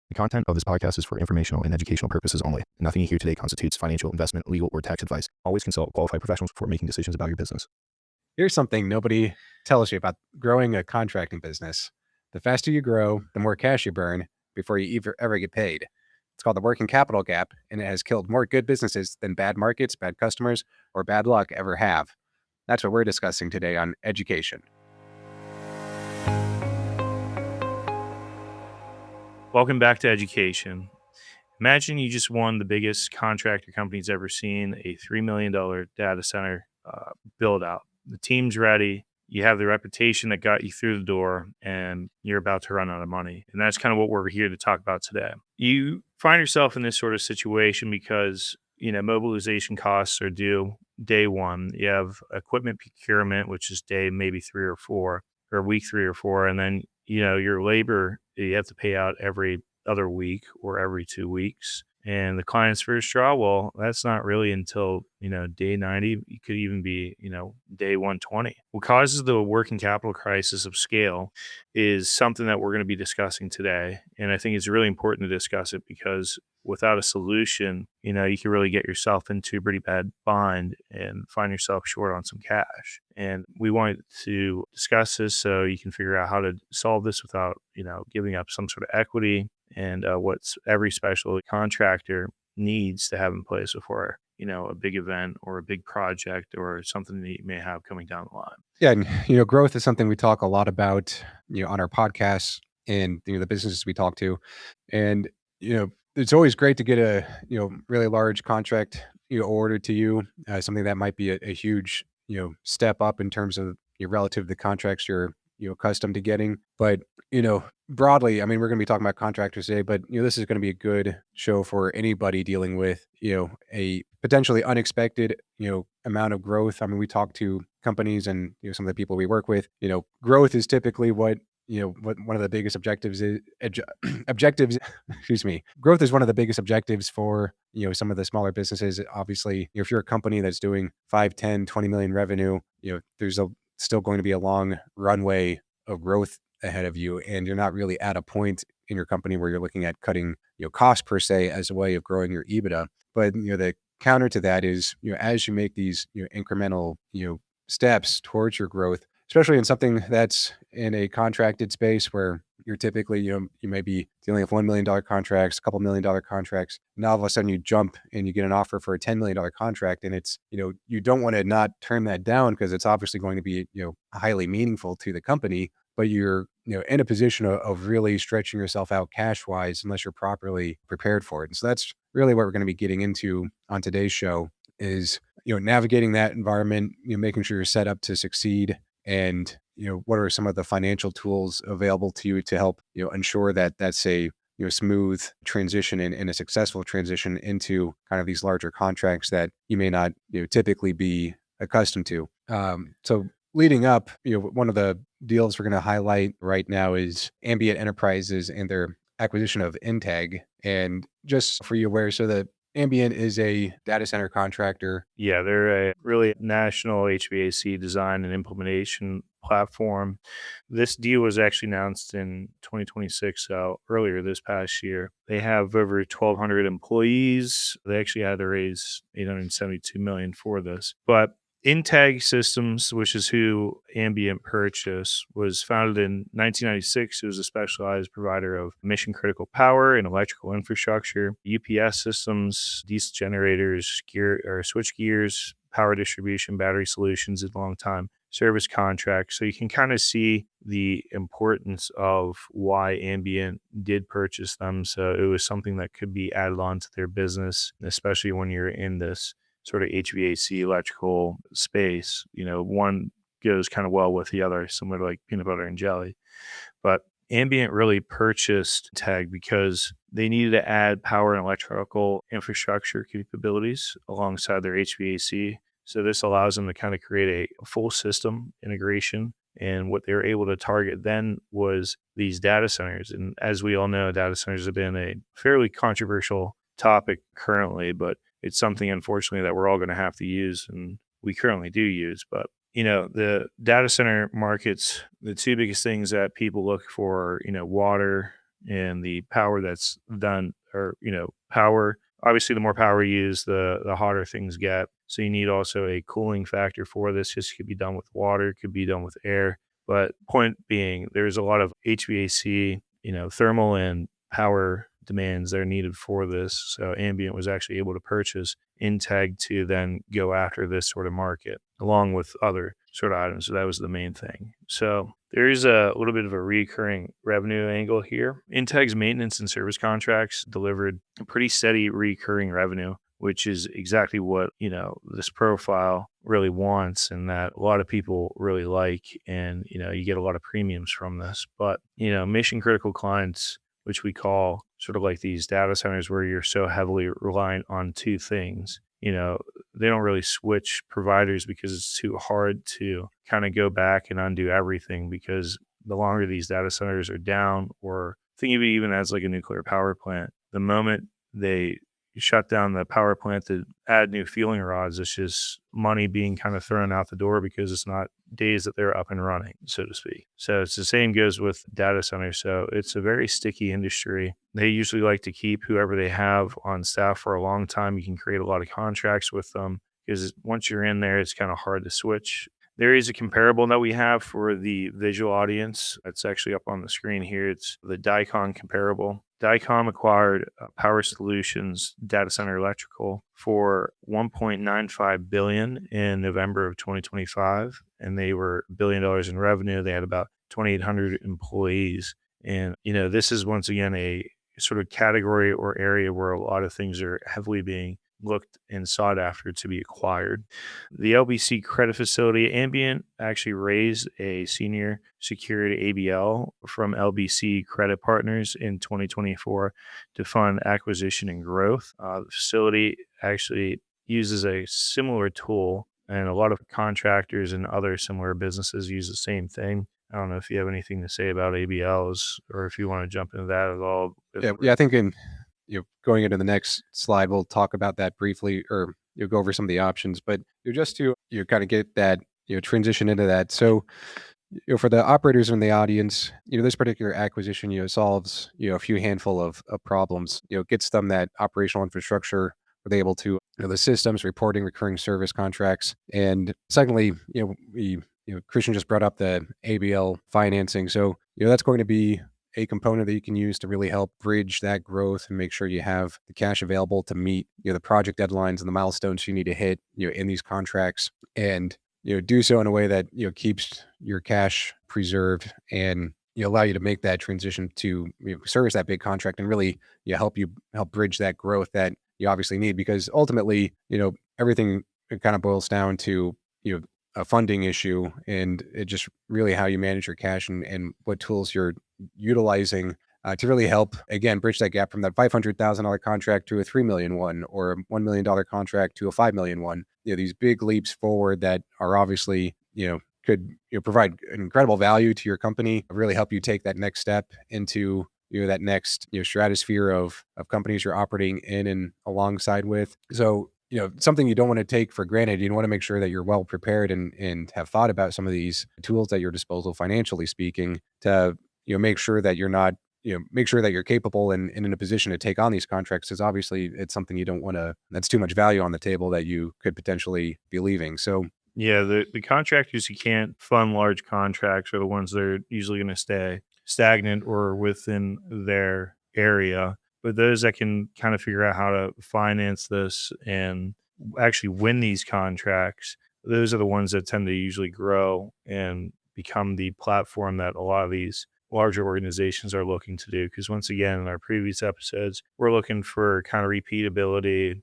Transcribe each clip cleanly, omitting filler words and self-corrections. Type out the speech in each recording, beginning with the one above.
The content of this podcast is for informational and educational purposes only. Nothing you hear today constitutes financial, investment, legal, or tax advice. Always consult qualified professionals before making decisions about your business. Here's something nobody tells you about growing a contracting business. The faster you grow, the more cash you burn before you ever get paid. It's called the working capital gap, and it has killed more good businesses than bad markets, bad customers, or bad luck ever have. That's what we're discussing today on education. Welcome back to education. Imagine you just won the biggest contract your company's ever seen, a $3 million data center build out. The team's ready. You have the reputation that got you through the door, and you're about to run out of money. And that's kind of what we're here to talk about today. You find yourself in this sort of situation because, mobilization costs are due day one. You have equipment procurement, which is day maybe 3 or 4, or week 3 or 4. And then, your labor, you have to pay out every other week or every 2 weeks. And the client's first draw, well, that's not really until, day 90. It could even be, day 120. What causes the working capital crisis of scale is something that we're going to be discussing today. And I think it's really important to discuss it because without a solution, you can really get yourself into a pretty bad bind and find yourself short on some cash. And we want to discuss this so you can figure out how to solve this without, giving up some sort of equity and what's every special contractor needs to have in place before, a big event or a big project or something that you may have coming down the line. Yeah, and growth is something we talk a lot about, on our podcasts and the businesses we talk to, and it's always great to get a really large contract ordered to you, something that might be a huge step up in terms of relative to the contracts you're accustomed to getting. But broadly, I mean, we're going to be talking about contractors today, but this is going to be a good show for anybody dealing with a potentially unexpected amount of growth. I mean, we talk to companies and some of the people we work with. Growth is typically what one of the biggest objectives is. Objectives, excuse me. Growth is one of the biggest objectives for some of the smaller businesses. Obviously, if you're a company that's doing 5, 10, 20 million revenue, there's still going to be a long runway of growth ahead of you, and you're not really at a point in your company where you're looking at cutting cost per se as a way of growing your EBITDA. But the counter to that is as you make these incremental steps towards your growth, especially in something that's in a contracted space where you're typically you may be dealing with $1 million contracts, a couple $1 million contracts. Now all of a sudden you jump and you get an offer for a $10 million contract, and it's you don't want to not turn that down because it's obviously going to be highly meaningful to the company, but you're in a position of really stretching yourself out cash wise unless you're properly prepared for it. And so that's really what we're going to be getting into on today's show is navigating that environment, making sure you're set up to succeed, and what are some of the financial tools available to you to help ensure that that's a smooth transition and a successful transition into kind of these larger contracts that you may not typically be accustomed to. So leading up, one of the deals we're going to highlight right now is Ambient Enterprises and their acquisition of Integ. And just for you aware, so the Ambient is a data center contractor. Yeah, they're a really national HVAC design and implementation platform. This deal was actually announced in 2026, so earlier this past year. They have over 1,200 employees. They actually had to raise $872 million for this. But Integ Systems, which is who Ambient purchased, was founded in 1996. It was a specialized provider of mission-critical power and electrical infrastructure, UPS systems, diesel generators, switch gears, power distribution, battery solutions, and long-time service contracts. So you can kind of see the importance of why Ambient did purchase them. So it was something that could be added on to their business, especially when you're in this sort of HVAC electrical space. One goes kind of well with the other, similar to like peanut butter and jelly. But Ambient really purchased TAG because they needed to add power and electrical infrastructure capabilities alongside their HVAC. So this allows them to kind of create a full system integration. And what they were able to target then was these data centers. And as we all know, data centers have been a fairly controversial topic currently, but it's something, unfortunately, that we're all going to have to use, and we currently do use. But, the data center markets, the two biggest things that people look for are, water, and the power that's done, or power. Obviously, the more power you use, the hotter things get. So you need also a cooling factor for this. This could be done with water, it could be done with air. But point being, there's a lot of HVAC, thermal and power demands that are needed for this. So Ambient was actually able to purchase Integ to then go after this sort of market, along with other sort of items. So that was the main thing. So there is a little bit of a recurring revenue angle here. Integ's maintenance and service contracts delivered a pretty steady recurring revenue, which is exactly what, this profile really wants, and that a lot of people really like. And, you get a lot of premiums from this. But, mission critical clients, which we call sort of like these data centers where you're so heavily reliant on two things, they don't really switch providers because it's too hard to kind of go back and undo everything, because the longer these data centers are down, or think of it even as like a nuclear power plant, the moment they shut down the power plant to add new fueling rods, it's just money being kind of thrown out the door because it's not days that they're up and running, so to speak. So it's the same goes with data centers. So it's a very sticky industry. They usually like to keep whoever they have on staff for a long time. You can create a lot of contracts with them because once you're in there, it's kind of hard to switch. There is a comparable that we have for the visual audience. It's actually up on the screen here. It's the Dicom comparable. Dicom acquired Power Solutions Data Center Electrical for $1.95 billion in November of 2025, and they were $1 billion in revenue. They had about 2,800 employees, and this is once again a sort of category or area where a lot of things are heavily being looked and sought after to be acquired. The LBC credit facility, Ambient actually raised a senior secured ABL from LBC Credit Partners in 2024 to fund acquisition and growth. The facility actually uses a similar tool, and a lot of contractors and other similar businesses use the same thing. I don't know if you have anything to say about ABLs, or if you want to jump into that at all. Yeah, I think going into the next slide, we'll talk about that briefly, or you'll go over some of the options. But just to kind of get that transition into that. So for the operators in the audience, this particular acquisition solves a few handful of problems. Gets them that operational infrastructure. Were they able to the systems, reporting, recurring service contracts, and secondly, we Christian just brought up the ABL financing. So that's going to be a component that you can use to really help bridge that growth and make sure you have the cash available to meet the project deadlines and the milestones you need to hit in these contracts, and do so in a way that keeps your cash preserved and allow you to make that transition to service that big contract and really help bridge that growth that you obviously need, because ultimately everything kind of boils down to a funding issue, and it just really how you manage your cash and what tools you're utilizing to really help, again, bridge that gap from that $500,000 contract to a $3 million one, or a $1 million contract to a $5 million one. These big leaps forward that are obviously, could provide incredible value to your company, really help you take that next step into that next stratosphere of companies you're operating in and alongside with. So something you don't want to take for granted. You want to make sure that you're well prepared and have thought about some of these tools at your disposal, financially speaking, to make sure that you're not make sure that you're capable and in a position to take on these contracts, because obviously it's something you don't want to. That's too much value on the table that you could potentially be leaving. So yeah, the contractors who can't fund large contracts are the ones that are usually going to stay stagnant or within their area. But those that can kind of figure out how to finance this and actually win these contracts, those are the ones that tend to usually grow and become the platform that a lot of these larger organizations are looking to do. Because once again, in our previous episodes, we're looking for kind of repeatability,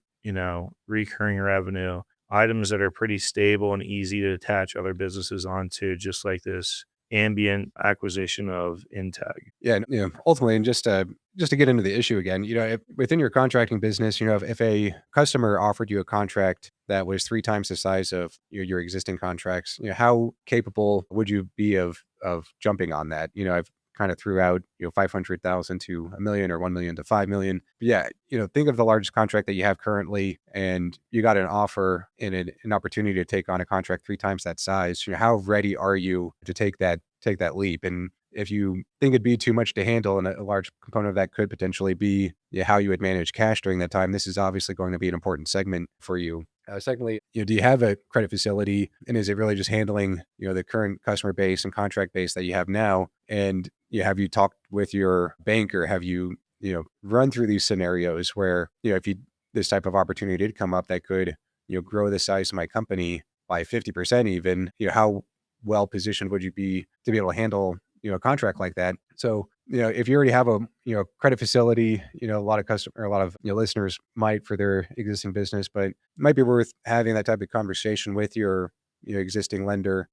recurring revenue, items that are pretty stable and easy to attach other businesses onto, just like this Ambient acquisition of Integ. Yeah, ultimately, and just to get into the issue again, if within your contracting business, if a customer offered you a contract that was 3 times the size of your existing contracts, how capable would you be of jumping on that? I've kind of threw out 500,000 to $1 million, or 1 million to 5 million. But yeah, think of the largest contract that you have currently, and you got an offer and an opportunity to take on a contract 3 times that size. How ready are you to take that leap? And if you think it'd be too much to handle, and a large component of that could potentially be how you would manage cash during that time, this is obviously going to be an important segment for you. Secondly, do you have a credit facility, and is it really just handling, the current customer base and contract base that you have now? And have you talked with your banker? Have you, run through these scenarios where, if this type of opportunity did come up that could, grow the size of my company by 50% even, how well positioned would you be to be able to handle, a contract like that? So, if you already have a, credit facility, a lot of a lot of listeners might for their existing business, but it might be worth having that type of conversation with your existing lender,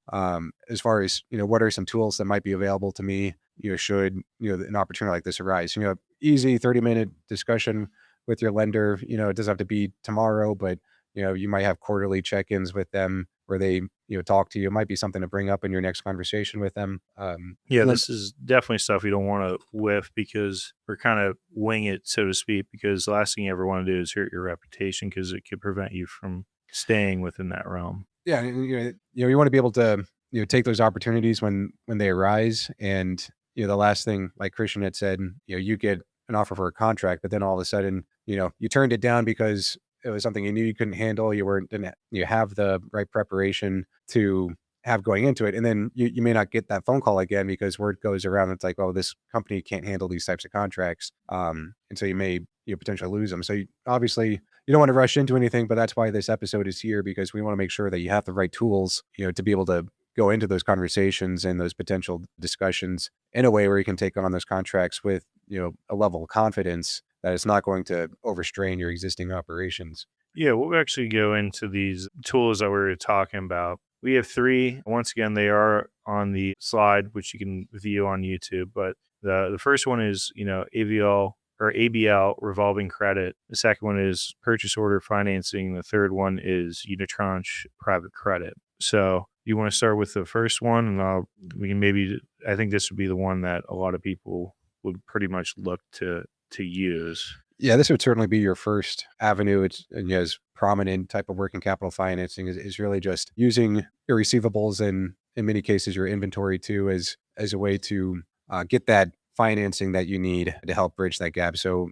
as far as, what are some tools that might be available to me, should, an opportunity like this arise. Easy 30-minute discussion with your lender. It doesn't have to be tomorrow, but you might have quarterly check-ins with them where they, talk to you. It might be something to bring up in your next conversation with them. Yeah, And then, this is definitely stuff you don't want to whiff because we're kind of wing it, so to speak, because the last thing you ever want to do is hurt your reputation because it could prevent you from staying within that realm. yeah, and, you want to be able to, take those opportunities when they arise. And, the last thing, like Christian had said, you get an offer for a contract, but then all of a sudden, you turned it down because it was something you knew you couldn't handle. Didn't you have the right preparation to have going into it. And then you may not get that phone call again because word goes around. It's like, oh, this company can't handle these types of contracts. And so you may, potentially lose them. So obviously you don't want to rush into anything, but that's why this episode is here, because we want to make sure that you have the right tools, to be able to go into those conversations and those potential discussions in a way where you can take on those contracts with, a level of confidence that it's not going to overstrain your existing operations. Yeah, we'll actually go into these tools that we were talking about. We have three. Once again, they are on the slide, which you can view on YouTube. But the first one is, AVL or ABL revolving credit. The second one is purchase order financing. The third one is unitranche private credit. So you want to start with the first one, and we can maybe. I think this would be the one that a lot of people would pretty much look to use. Yeah, this would certainly be your first avenue. It's and as prominent type of working capital financing is really just using your receivables and in many cases your inventory too as a way to get that financing that you need to help bridge that gap. So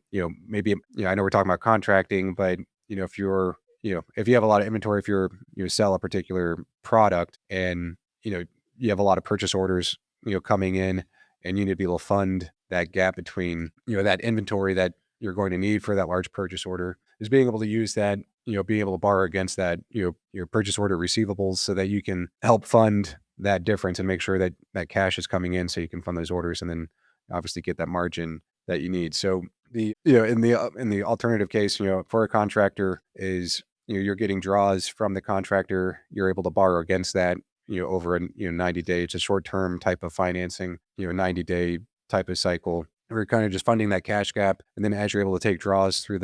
maybe I know we're talking about contracting, but if you're if you have a lot of inventory, if you sell a particular product and you have a lot of purchase orders coming in, and you need to be able to fund that gap between that inventory that you're going to need for that large purchase order, is being able to use that, being able to borrow against that, your purchase order receivables so that you can help fund that difference and make sure that that cash is coming in so you can fund those orders and then obviously get that margin that you need. So in the alternative case, for a contractor is, you're getting draws from the contractor, you're able to borrow against that, over a 90-day, it's a short-term type of financing, 90-day type of cycle. We're kind of just funding that cash gap. And then as you're able to take draws through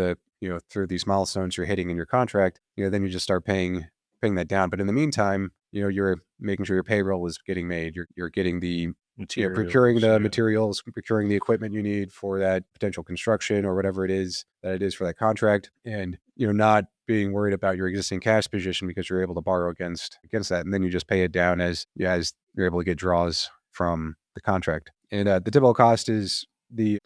through these milestones you're hitting in your contract, then you just start paying that down. But in the meantime, you're making sure your payroll is getting made. You're getting the procuring the materials, procuring the equipment you need for that potential construction or whatever it is that it is for that contract. And, not being worried about your existing cash position because you're able to borrow against that. And then you just pay it down as you're able to get draws from the contract. And the typical cost is the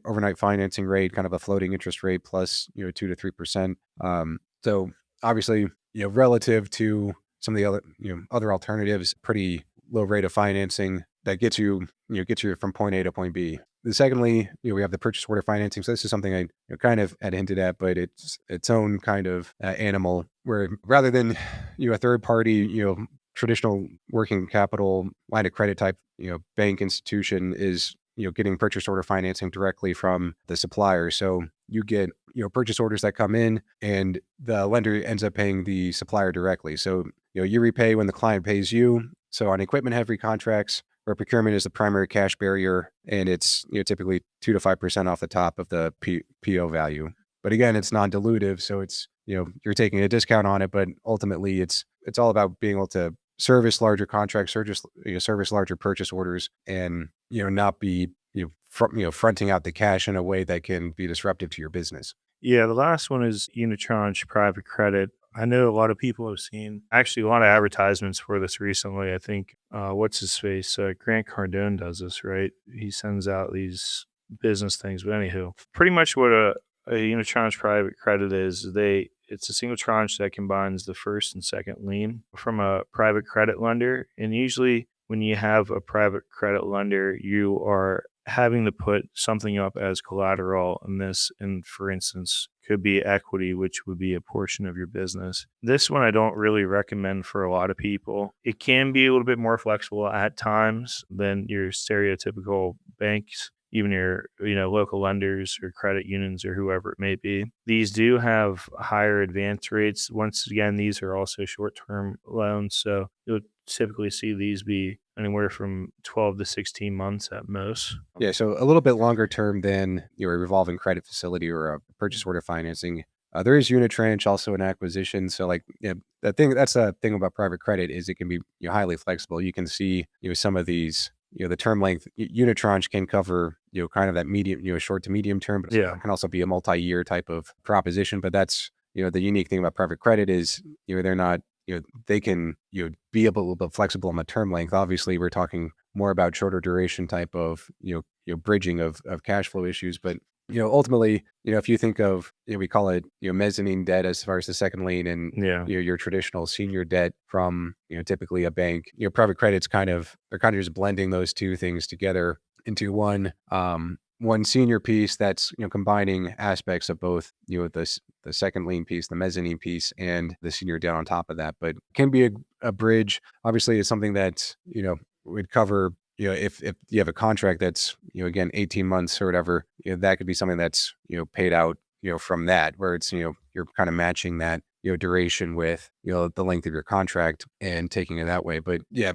overnight financing rate, kind of a floating interest rate plus 2 to 3%. So obviously, relative to some of the other alternatives, pretty low rate of financing that gets you from point A to point B. Secondly, we have the purchase order financing. So this is something I kind of had hinted at, but it's its own kind of animal where rather than a third party, traditional working capital line of credit type, bank institution is getting purchase order financing directly from the supplier. So you get purchase orders that come in, and the lender ends up paying the supplier directly. So you repay when the client pays you. So on equipment heavy contracts, where procurement is the primary cash barrier, and it's typically 2 to 5% off the top of the PO value. But again, it's non-dilutive, so it's you're taking a discount on it, but ultimately it's all about being able to service larger contracts, service larger purchase orders, and not be fronting out the cash in a way that can be disruptive to your business. Yeah, the last one is unitranche private credit. I know a lot of people have seen actually a lot of advertisements for this recently. I think what's his face? Grant Cardone does this, right? He sends out these business things. But anywho, pretty much what a unitranche private credit is, it's a single tranche that combines the first and second lien from a private credit lender. And usually when you have a private credit lender, you are having to put something up as collateral, and for instance could be equity, which would be a portion of your business. This one I don't really recommend for a lot of people. It can be a little bit more flexible at times than your stereotypical banks, even your local lenders or credit unions or whoever it may be. These do have higher advance rates. Once again, these are also short-term loans, so you'll typically see these be anywhere from 12 to 16 months at most. Yeah, so a little bit longer term than your revolving credit facility or a purchase order financing. There is unitranche, also an acquisition. So, like, yeah, that's a thing about private credit is it can be highly flexible. You can see some of these the term length unitranche can cover kind of that medium short to medium term, but Yeah. it can also be a multi-year type of proposition. But that's the unique thing about private credit is they're not they can be a little bit flexible on the term length. Obviously, we're talking more about shorter duration type of bridging of cash flow issues, but ultimately if you think of we call it mezzanine debt as far as the second lien, and Yeah. your traditional senior debt from typically a bank. Private credit's they're kind of just blending those two things together into one senior piece that's combining aspects of both the second lien piece, the mezzanine piece, and the senior debt on top of that. But can be a bridge. Obviously, is something that would cover if you have a contract that's again 18 months or whatever, that could be something that's paid out from that, where it's you're kind of matching that duration with the length of your contract and taking it that way. But yeah,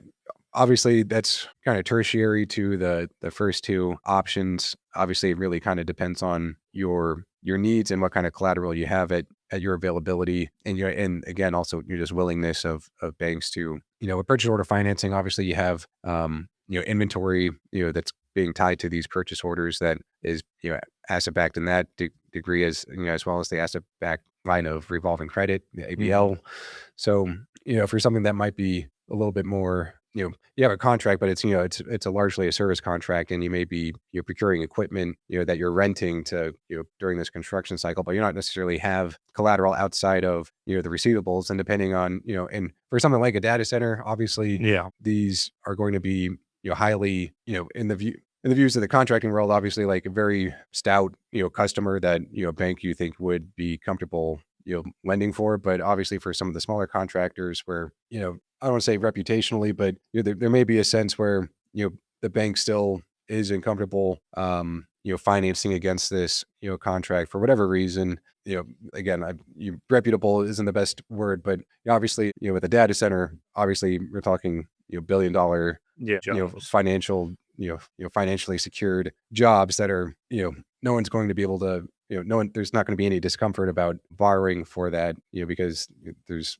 obviously that's kind of tertiary to the first two options. Obviously, it really kind of depends on your needs and what kind of collateral you have at your availability, and again also your just willingness of banks to with purchase order financing. Obviously, you have inventory that's being tied to these purchase orders that is asset backed in that degree, as as well as the asset backed line of revolving credit, the ABL. So for something that might be a little bit more, you have a contract, but it's it's a largely a service contract, and you may be procuring equipment that you're renting to during this construction cycle, but you're not necessarily have collateral outside of the receivables. And depending on and for something like a data center, obviously Yeah. these are going to be highly in the views of the contracting world, obviously like a very stout customer that bank you think would be comfortable lending for. But obviously for some of the smaller contractors where I don't want to say reputationally, but there may be a sense where the bank still is uncomfortable financing against this contract for whatever reason. Again, reputable isn't the best word, but obviously with a data center, obviously we're talking $1 billion Yeah. financial financially secured jobs that are no one's going to be able to there's not going to be any discomfort about borrowing for that because there's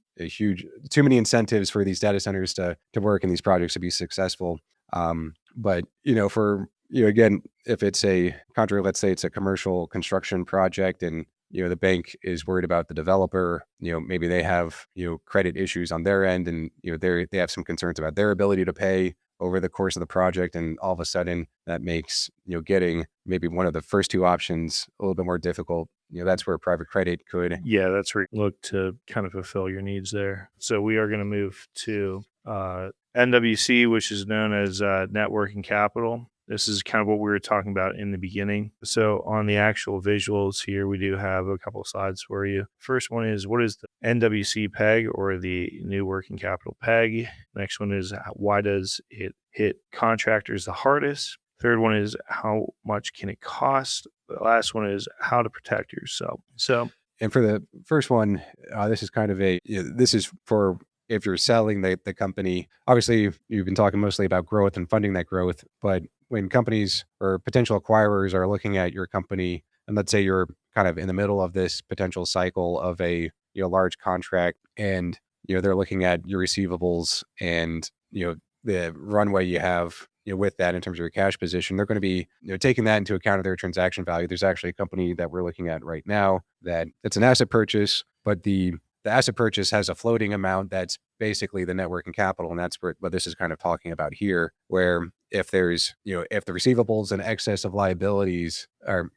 too many incentives for these data centers to work and these projects to be successful. But for again, if it's a contract, let's say it's a commercial construction project, and the bank is worried about the developer, maybe they have credit issues on their end, and they have some concerns about their ability to pay over the course of the project, and all of a sudden that makes getting maybe one of the first two options a little bit more difficult. That's where private credit could. Yeah, that's where you look to kind of fulfill your needs there. So we are going to move to NWC, which is known as net working capital. This is kind of what we were talking about in the beginning. So on the actual visuals here, we do have a couple of slides for you. First one is, what is the NWC peg, or the new working capital peg? Next one is, why does it hit contractors the hardest? Third one is, how much can it cost? The last one is, how to protect yourself. So, And for the first one, this is kind of this is for if you're selling the company. Obviously, you've been talking mostly about growth and funding that growth, but when companies or potential acquirers are looking at your company, and let's say you're kind of in the middle of this potential cycle of a large contract, and they're looking at your receivables and the runway you have with that in terms of your cash position, they're going to be taking that into account of their transaction value. There's actually a company that we're looking at right now that it's an asset purchase, but the the asset purchase has a floating amount that's basically the net working capital, and that's what this is kind of talking about here, where if there's, if the receivables in excess of liabilities are,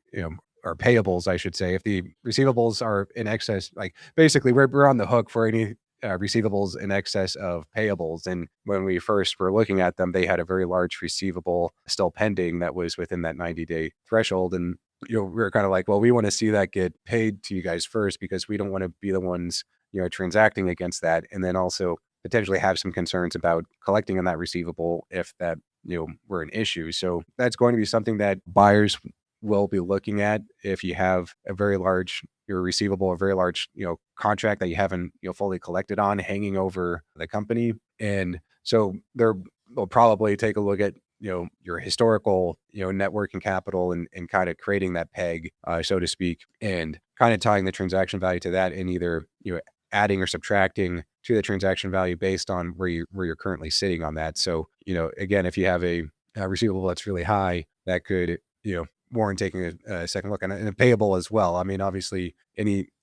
or payables, I should say, if the receivables are in excess, like basically we're on the hook for any receivables in excess of payables. And when we first were looking at them, they had a very large receivable still pending that was within that 90-day threshold. And we were kind of like, well, we want to see that get paid to you guys first, because we don't want to be the ones, transacting against that, and then also potentially have some concerns about collecting on that receivable if that, were an issue. So that's going to be something that buyers will be looking at if you have a very large, your receivable, a very large, contract that you haven't, fully collected on hanging over the company. And so they'll probably take a look at, your historical, net working capital, and kind of creating that peg, so to speak, and kind of tying the transaction value to that, and either, adding or subtracting to the transaction value based on where you're currently sitting on that. So, again, if you have a receivable that's really high, that could, warrant taking a second look, and a payable as well. I mean, obviously,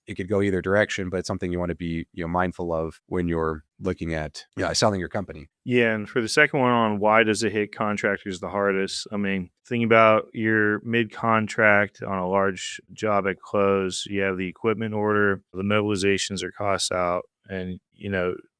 it could go either direction, but it's something you want to be, mindful of when you're looking at selling your company. Yeah, and for the second one on why does it hit contractors the hardest? I mean, think about your mid-contract on a large job at close. You have the equipment order, the mobilizations are costs out, and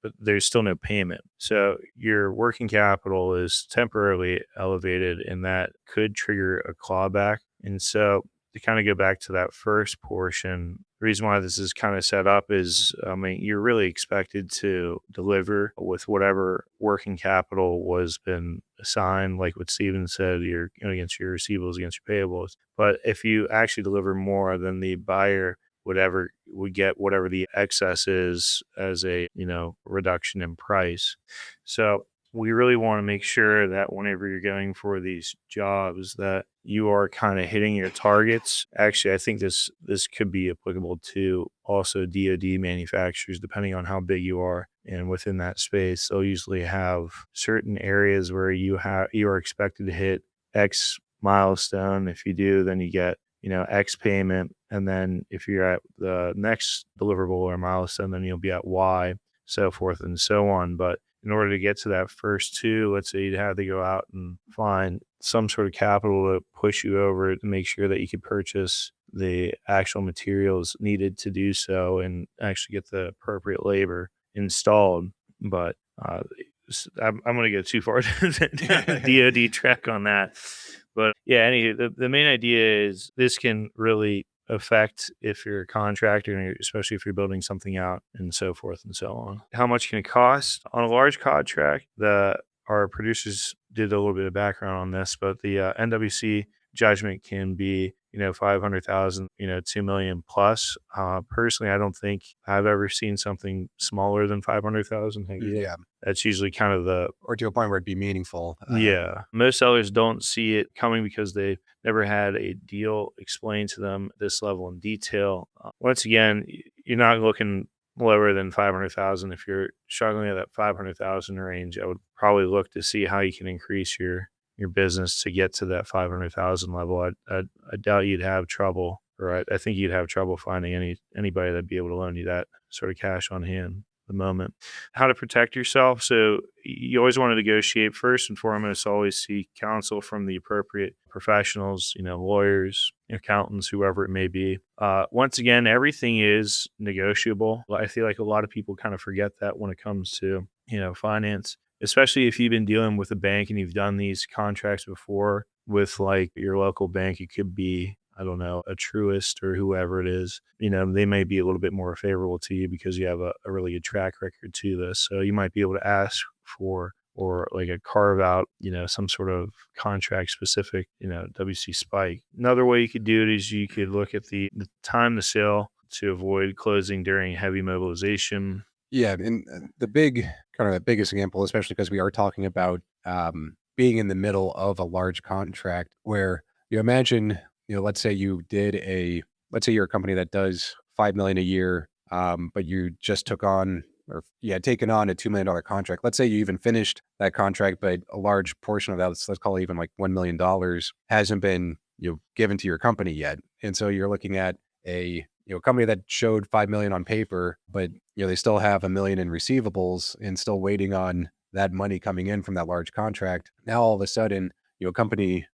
but there's still no payment. So your working capital is temporarily elevated, and that could trigger a clawback. And so to kind of go back to that first portion, the reason why this is kind of set up is, I mean, you're really expected to deliver with whatever working capital was been assigned, like what Steven said, you're against your receivables, against your payables. But if you actually deliver more, then the buyer would get whatever the excess is as a reduction in price. So we really want to make sure that whenever you're going for these jobs that you are kind of hitting your targets. Actually, I think this could be applicable to also DoD manufacturers, depending on how big you are. And within that space, they'll usually have certain areas where you are expected to hit X milestone. If you do, then you get X payment. And then if you're at the next deliverable or milestone, then you'll be at Y, so forth and so on. But in order to get to that first two, let's say you'd have to go out and find some sort of capital to push you over to make sure that you could purchase the actual materials needed to do so and actually get the appropriate labor installed. But I'm going to go too far down the DoD track on that. But yeah, the main idea is this can really affect if you're a contractor, and especially if you're building something out and so forth and so on. How much can it cost on a large contract? Our producers did a little bit of background on this, but the NWC judgment can be 500,000, 2 million plus. Personally, I don't think I've ever seen something smaller than 500,000. Yeah. That's usually kind of or to a point where it'd be meaningful. Most sellers don't see it coming because they never had a deal explained to them at this level in detail. Once again, you're not looking lower than 500,000. If you're struggling at that 500,000 range, I would probably look to see how you can increase your business to get to that 500,000 level. I doubt you'd have trouble, or I think you'd have trouble finding anybody that'd be able to loan you that sort of cash on hand at the moment. How to protect yourself. So you always want to negotiate. First and foremost, always seek counsel from the appropriate professionals, lawyers, accountants, whoever it may be. Once again, everything is negotiable. I feel like a lot of people kind of forget that when it comes to, finance, especially if you've been dealing with a bank and you've done these contracts before with like your local bank. It could be, I don't know, a Truist or whoever it is. They may be a little bit more favorable to you because you have a really good track record to this. So you might be able to ask for, or like a carve out, some sort of contract specific, WC spike. Another way you could do it is you could look at the time to sale to avoid closing during heavy mobilization. Yeah. And the biggest example, especially because we are talking about being in the middle of a large contract where you imagine, let's say you're a company that does 5 million a year, but you just taken on a $2 million contract. Let's say you even finished that contract, but a large portion of that, let's call it even like $1 million, hasn't been given to your company yet. And so you're looking at a a company that showed 5 million on paper, but they still have a million in receivables and still waiting on that money coming in from that large contract. Now all of a sudden, a company,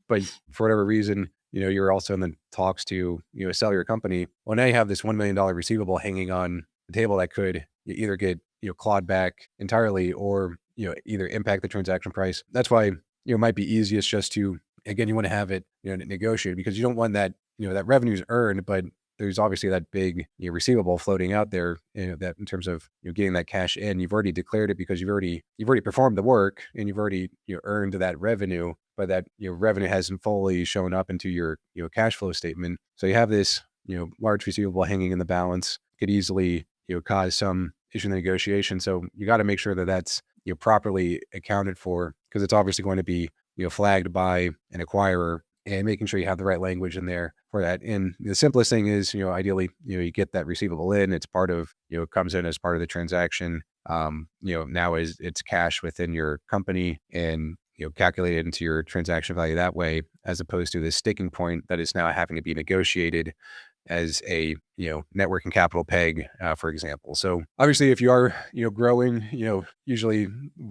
but for whatever reason, you're also in the talks to, sell your company. Well, now you have this $1 million receivable hanging on the table that could either get, clawed back entirely or, either impact the transaction price. That's why, it might be easiest just to, again, you want to have it, negotiated, because you don't want that, that revenue's earned, but there's obviously that big receivable floating out there, that in terms of getting that cash in. You've already declared it because you've already performed the work and you've already earned that revenue, but that revenue hasn't fully shown up into your cash flow statement. So you have this large receivable hanging in the balance, could easily cause some issue in the negotiation. So you got to make sure that that's properly accounted for, because it's obviously going to be flagged by an acquirer, and making sure you have the right language in there for that. And the simplest thing is, ideally, you get that receivable in, it's part of, comes in as part of the transaction. Now it's cash within your company and, calculated into your transaction value that way, as opposed to this sticking point that is now having to be negotiated as a net working capital peg, for example. So obviously, if you are growing, usually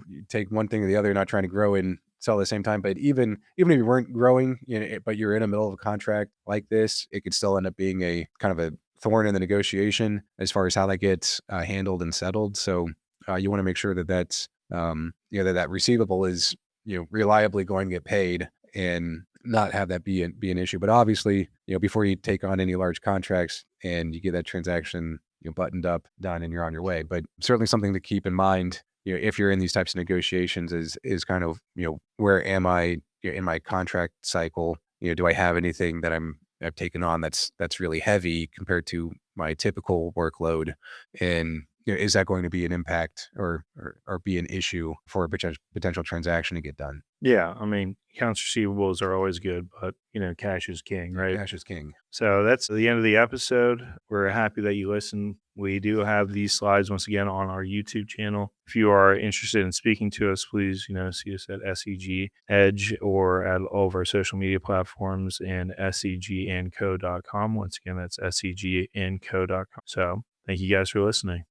you take one thing or the other, not trying to grow and sell at the same time. But even if you weren't growing, but you're in the middle of a contract like this, it could still end up being a kind of a thorn in the negotiation as far as how that gets handled and settled. So you want to make sure that that's that receivable is reliably going to get paid and not have that be an issue. But obviously, before you take on any large contracts and you get that transaction buttoned up, done, and you're on your way. But certainly something to keep in mind, if you're in these types of negotiations, is kind of where am I in my contract cycle? Do I have anything that I've taken on that's really heavy compared to my typical workload, and is that going to be an impact or be an issue for a potential transaction to get done? Yeah, I mean, accounts receivables are always good, but cash is king, right? Cash is king. So that's the end of the episode. We're happy that you listened. We do have these slides once again on our YouTube channel. If you are interested in speaking to us, please, see us at SEG Edge or at all of our social media platforms and segandco.com. Once again, that's segandco.com. So thank you guys for listening.